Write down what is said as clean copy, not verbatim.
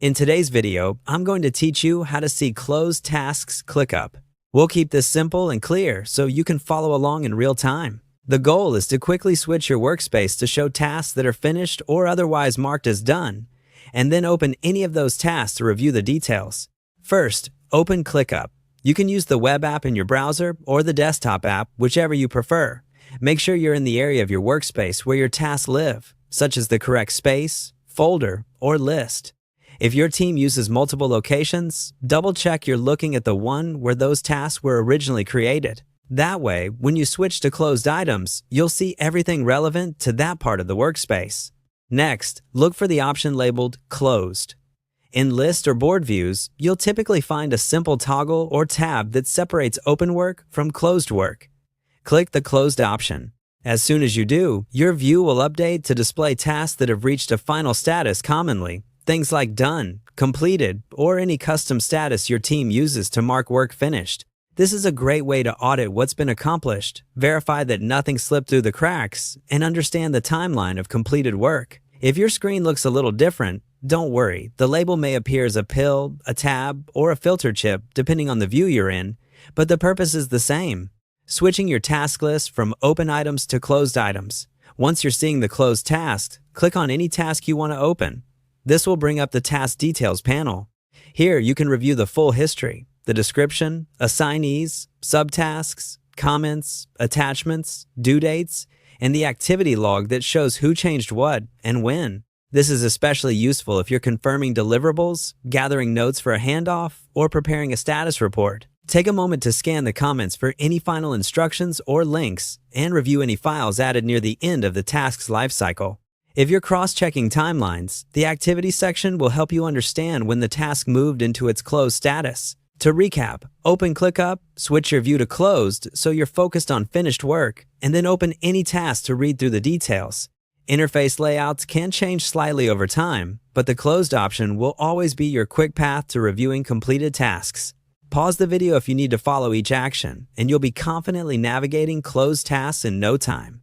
In today's video, I'm going to teach you how to see closed tasks ClickUp. We'll keep this simple and clear so you can follow along in real time. The goal is to quickly switch your workspace to show tasks that are finished or otherwise marked as done, and then open any of those tasks to review the details. First, open ClickUp. You can use the web app in your browser or the desktop app, whichever you prefer. Make sure you're in the area of your workspace where your tasks live, such as the correct space, folder, or list. If your team uses multiple locations, double-check you're looking at the one where those tasks were originally created. That way, when you switch to closed items, you'll see everything relevant to that part of the workspace. Next, look for the option labeled Closed. In list or board views, you'll typically find a simple toggle or tab that separates open work from closed work. Click the Closed option. As soon as you do, your view will update to display tasks that have reached a final status commonly, things like done, completed, or any custom status your team uses to mark work finished. This is a great way to audit what's been accomplished, verify that nothing slipped through the cracks, and understand the timeline of completed work. If your screen looks a little different, don't worry. The label may appear as a pill, a tab, or a filter chip, depending on the view you're in, but the purpose is the same. Switching your task list from open items to closed items. Once you're seeing the closed task, click on any task you want to open. This will bring up the Task Details panel. Here, you can review the full history, the description, assignees, subtasks, comments, attachments, due dates, and the activity log that shows who changed what and when. This is especially useful if you're confirming deliverables, gathering notes for a handoff, or preparing a status report. Take a moment to scan the comments for any final instructions or links, and review any files added near the end of the task's lifecycle. If you're cross-checking timelines, the activity section will help you understand when the task moved into its closed status. To recap, open ClickUp, switch your view to closed so you're focused on finished work, and then open any task to read through the details. Interface layouts can change slightly over time, but the closed option will always be your quick path to reviewing completed tasks. Pause the video if you need to follow each action, and you'll be confidently navigating closed tasks in no time.